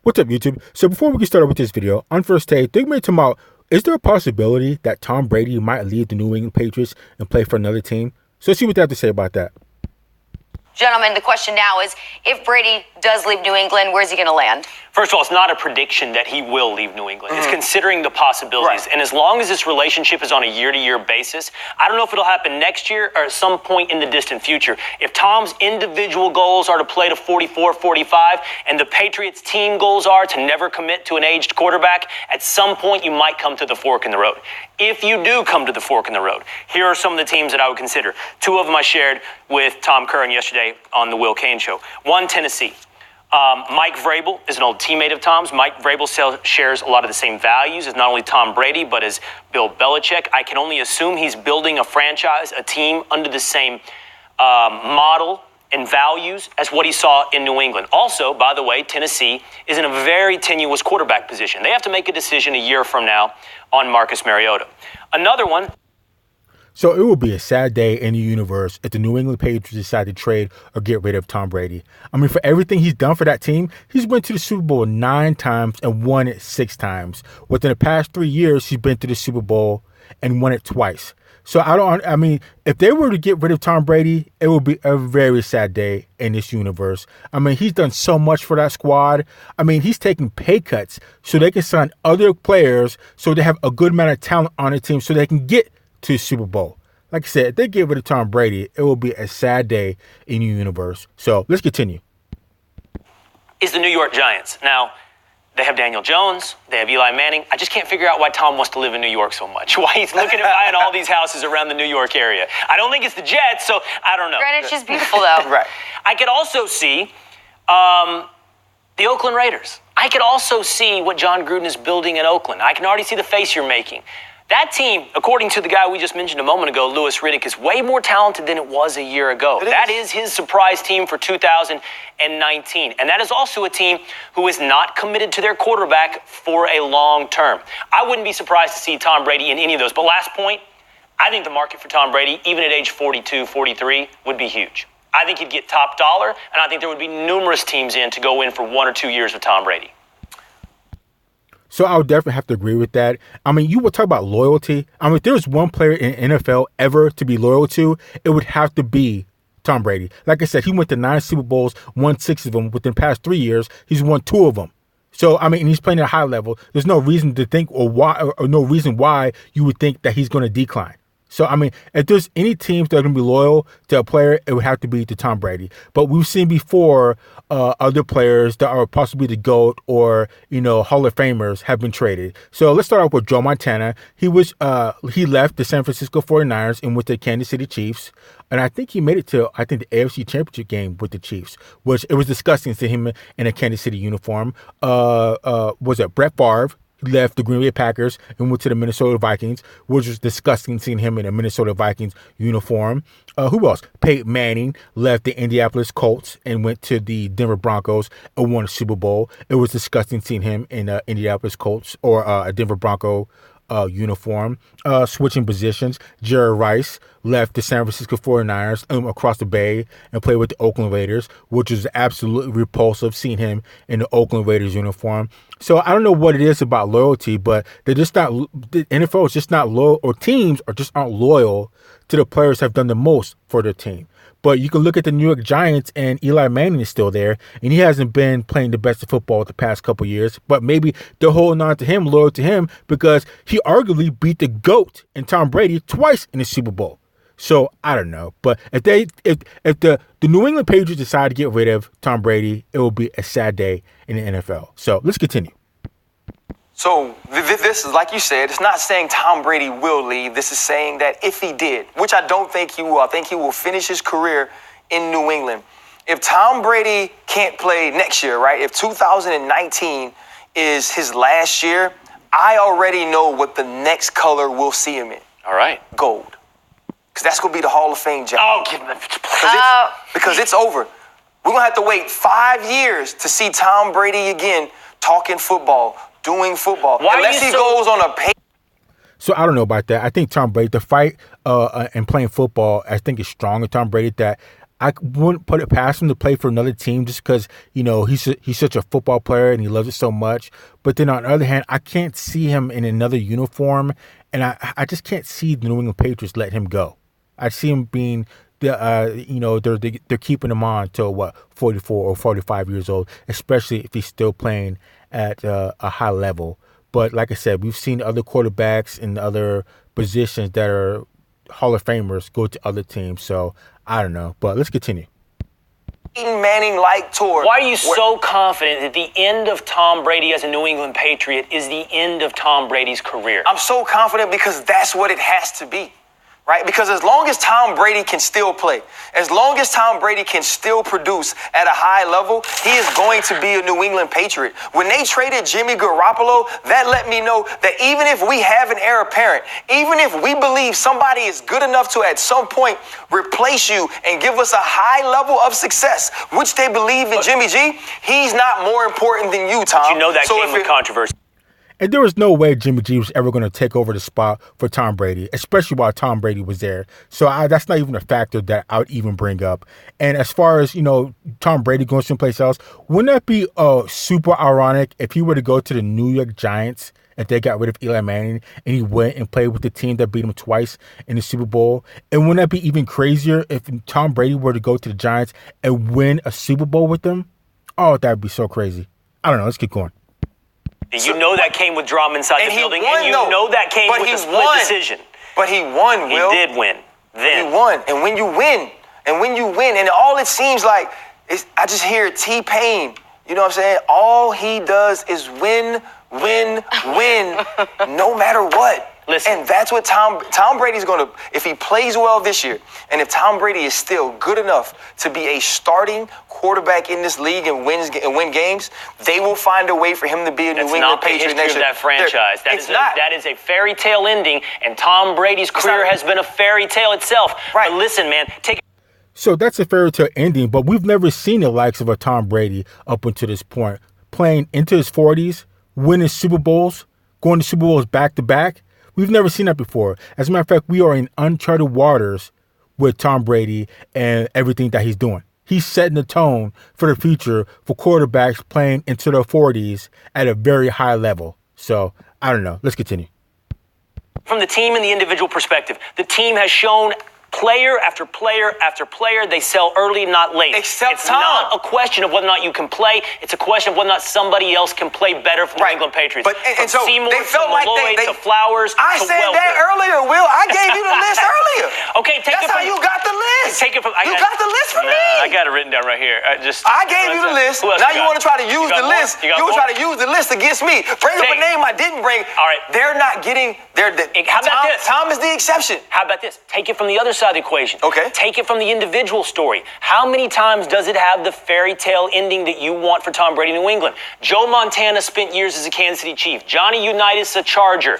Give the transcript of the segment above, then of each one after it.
What's up, YouTube? So before we get started with this video, on first take, think me about, is there a possibility that Tom Brady might leave the New England Patriots and play for another team? So let's see what they have to say about that. Gentlemen, the question now is, if Brady does leave New England, where's he going to land? First of all, it's not a prediction that he will leave New England. It's considering the possibilities. Right. And as long as this relationship is on a year-to-year basis, I don't know if it'll happen next year or at some point in the distant future. If Tom's individual goals are to play to 44, 45, and the Patriots' team goals are to never commit to an aged quarterback, at some point you might come to the fork in the road. If you do come to the fork in the road, here are some of the teams that I would consider. Two of them I shared with Tom Curran yesterday on the Will Cain Show. One, Tennessee. Mike Vrabel is an old teammate of Tom's. Mike Vrabel shares a lot of the same values as not only Tom Brady, but as Bill Belichick. I can only assume he's building a franchise, a team under the same model and values as what he saw in New England. Also, by the way, Tennessee is in a very tenuous quarterback position. They have to make a decision a year from now on Marcus Mariota. Another one. So it will be a sad day in the universe if the New England Patriots decide to trade or get rid of Tom Brady. I mean, for everything he's done for that team, he's went to the Super Bowl 9 times and won it 6 times. Within the past 3 years, he's been to the Super Bowl and won it twice. So I mean, if they were to get rid of Tom Brady, it would be a very sad day in this universe. I mean, he's done so much for that squad. I mean, he's taking pay cuts so they can sign other players so they have a good amount of talent on the team so they can get to the Super Bowl. Like I said, if they get rid of Tom Brady, it will be a sad day in the universe. So let's continue. Is the New York Giants. Now, they have Daniel Jones. They have Eli Manning. I just can't figure out why Tom wants to live in New York so much. Why he's looking at buying all these houses around the New York area. I don't think it's the Jets, so I don't know. Greenwich is beautiful, though. Right. I could also see the Oakland Raiders. I could also see what John Gruden is building in Oakland. I can already see the face you're making. That team, according to the guy we just mentioned a moment ago, Louis Riddick, is way more talented than it was a year ago. That is his surprise team for 2019. And that is also a team who is not committed to their quarterback for a long term. I wouldn't be surprised to see Tom Brady in any of those. But last point, I think the market for Tom Brady, even at age 42, 43, would be huge. I think he'd get top dollar, and I think there would be numerous teams in to go in for 1 or 2 years with Tom Brady. So I would definitely have to agree with that. I mean, you would talk about loyalty. I mean, if there's one player in NFL ever to be loyal to, it would have to be Tom Brady. Like I said, he went to 9 Super Bowls, won 6 of them. Within the past 3 years, he's won 2 of them. So, I mean, and he's playing at a high level. There's no reason to think or no reason why you would think that he's going to decline. So, I mean, if there's any teams that are going to be loyal to a player, it would have to be to Tom Brady. But we've seen before other players that are possibly the GOAT or, Hall of Famers have been traded. So let's start off with Joe Montana. He left the San Francisco 49ers and went to Kansas City Chiefs. And I think he made it to, the AFC Championship game with the Chiefs, which it was disgusting to him in a Kansas City uniform. Was it Brett Favre? He left the Green Bay Packers and went to the Minnesota Vikings, which was disgusting seeing him in a Minnesota Vikings uniform. Who else? Peyton Manning left the Indianapolis Colts and went to the Denver Broncos and won a Super Bowl. It was disgusting seeing him in Indianapolis Colts or a Denver Bronco uniform. Switching positions, Jerry Rice left the San Francisco 49ers across the bay and played with the Oakland Raiders, which is absolutely repulsive seeing him in the Oakland Raiders uniform. So I don't know what it is about loyalty, but they're just not, the NFL is just not loyal, or teams are just aren't loyal to the players who have done the most for their team. But you can look at the New York Giants, and Eli Manning is still there, and he hasn't been playing the best of football the past couple of years. But maybe they're holding on to him, loyal to him, because he arguably beat the GOAT and Tom Brady twice in the Super Bowl. So I don't know. But if the New England Patriots decide to get rid of Tom Brady, it will be a sad day in the NFL. So let's continue. So this is, like you said, it's not saying Tom Brady will leave. This is saying that if he did, which I don't think he will, I think he will finish his career in New England. If Tom Brady can't play next year, right? If 2019 is his last year, I already know what the next color we'll see him in. All right. Gold. Because that's going to be the Hall of Fame job. Oh, give me because it's over. We're going to have to wait 5 years to see Tom Brady again talking football, doing football. Unless he goes on a pay. So I don't know about that. I think Tom Brady, the fight and playing football, I think is strong in Tom Brady that I wouldn't put it past him to play for another team just because, he's such a football player and he loves it so much. But then on the other hand, I can't see him in another uniform, and I just can't see the New England Patriots let him go. I see him being, they're keeping him on till 44 or 45 years old, especially if he's still playing at a high level. But like I said, we've seen other quarterbacks in other positions that are Hall of Famers go to other teams. So I don't know, but let's continue. Peyton Manning-like tour. Why are you so confident that the end of Tom Brady as a New England Patriot is the end of Tom Brady's career? I'm so confident because that's what it has to be. Right? Because as long as Tom Brady can still play, as long as Tom Brady can still produce at a high level, he is going to be a New England Patriot. When they traded Jimmy Garoppolo, that let me know that even if we have an heir apparent, even if we believe somebody is good enough to at some point replace you and give us a high level of success, which they believe in Jimmy G, he's not more important than you, Tom. But you know that came with controversy. And there was no way Jimmy G was ever going to take over the spot for Tom Brady, especially while Tom Brady was there. So that's not even a factor that I would even bring up. And as far as, Tom Brady going someplace else, wouldn't that be super ironic if he were to go to the New York Giants, if they got rid of Eli Manning and he went and played with the team that beat him twice in the Super Bowl? And wouldn't that be even crazier if Tom Brady were to go to the Giants and win a Super Bowl with them? Oh, that would be so crazy. I don't know. Let's keep going. That came with drama inside the building, won, and that came with a split decision. But he won, Will. He did win. Then he won, and when you win, and all it seems like is I just hear T-Pain. You know what I'm saying? All he does is win, no matter what. Listen. And that's what Tom Brady's going to, if he plays well this year, and if Tom Brady is still good enough to be a starting quarterback in this league and win games, they will find a way for him to be a New England Patriot next year. That franchise. That is a fairy tale ending, and Tom Brady's career has been a fairy tale itself. Right. But listen, man, So that's a fairy tale ending, but we've never seen the likes of a Tom Brady up until this point, playing into his 40s, winning Super Bowls, going to Super Bowls back-to-back. We've never seen that before. As a matter of fact, we are in uncharted waters with Tom Brady and everything that he's doing. He's setting the tone for the future for quarterbacks playing into their 40s at a very high level. So, I don't know. Let's continue. From the team and the individual perspective, the team has shown player after player after player, they sell early, not late. Except it's Tom. not a question of whether or not you can play. It's a question of whether or not somebody else can play better for the New England Patriots. But and so Seymour, they felt to like Malloy, they to Flowers, I to said Welker. that earlier, Will. I gave you the list earlier. Okay, That's how you got the list. Take it from. You got the list from me. I got it written down right here. I gave you the list. Now you want to try to use the list. You want to try to use the list against me. Bring up a name I didn't bring. All right. They're not getting. How about this? Tom is the exception. How about this? Take it from the other side of the equation. Okay. Take it from the individual story. How many times does it have the fairy tale ending that you want for Tom Brady in New England? Joe Montana spent years as a Kansas City Chief. Johnny Unitas, a Charger.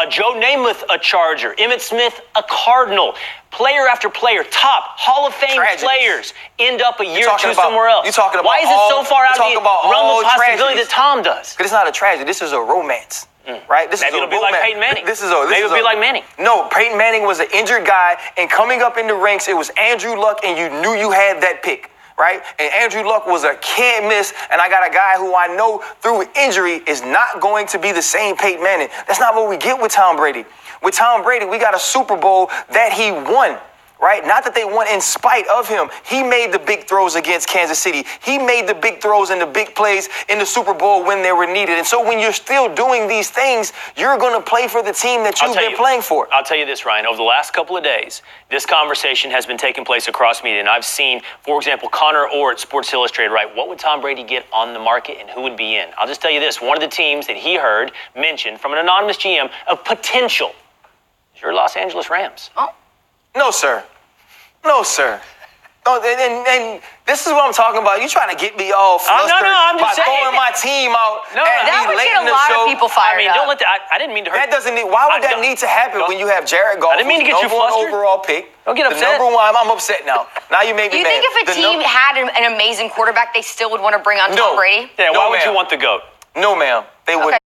Joe Namath, a Charger. Emmitt Smith, a Cardinal. Player after player, top Hall of Fame players end up a year or two somewhere else. Why is it so far out of the realm of possibility that Tom does? Because it's not a tragedy. This is a romance. Right? Maybe it'll be like Peyton Manning. Maybe it'll be like Manning. No, Peyton Manning was an injured guy, and coming up in the ranks, it was Andrew Luck, and you knew you had that pick. Right? And Andrew Luck was a can't miss, and I got a guy who I know through injury is not going to be the same Peyton Manning. That's not what we get with Tom Brady. With Tom Brady, we got a Super Bowl that he won. Right? Not that they won in spite of him. He made the big throws against Kansas City. He made the big throws and the big plays in the Super Bowl when they were needed. And so when you're still doing these things, you're going to play for the team that you've been playing for. I'll tell you this, Ryan. Over the last couple of days, this conversation has been taking place across media. And I've seen, for example, Connor Orr at Sports Illustrated, right? What would Tom Brady get on the market and who would be in? I'll just tell you this. One of the teams that he heard mentioned from an anonymous GM of potential is your Los Angeles Rams. Oh. No, sir. No, sir. Oh, and this is what I'm talking about. You trying to get me all flustered I'm just by saying. throwing my team out that would late get in a the lot show. of people fired up. Don't let that. I didn't mean to hurt. That doesn't need. Why would that need to happen when you have Jared Goff, I didn't mean to get you number one flustered. overall pick? Don't get upset. The number one. I'm upset now. Now you made me Do you mad. think if a team had an amazing quarterback, they still would want to bring on Tom Brady? Yeah, why would you want the GOAT? No, ma'am. They wouldn't.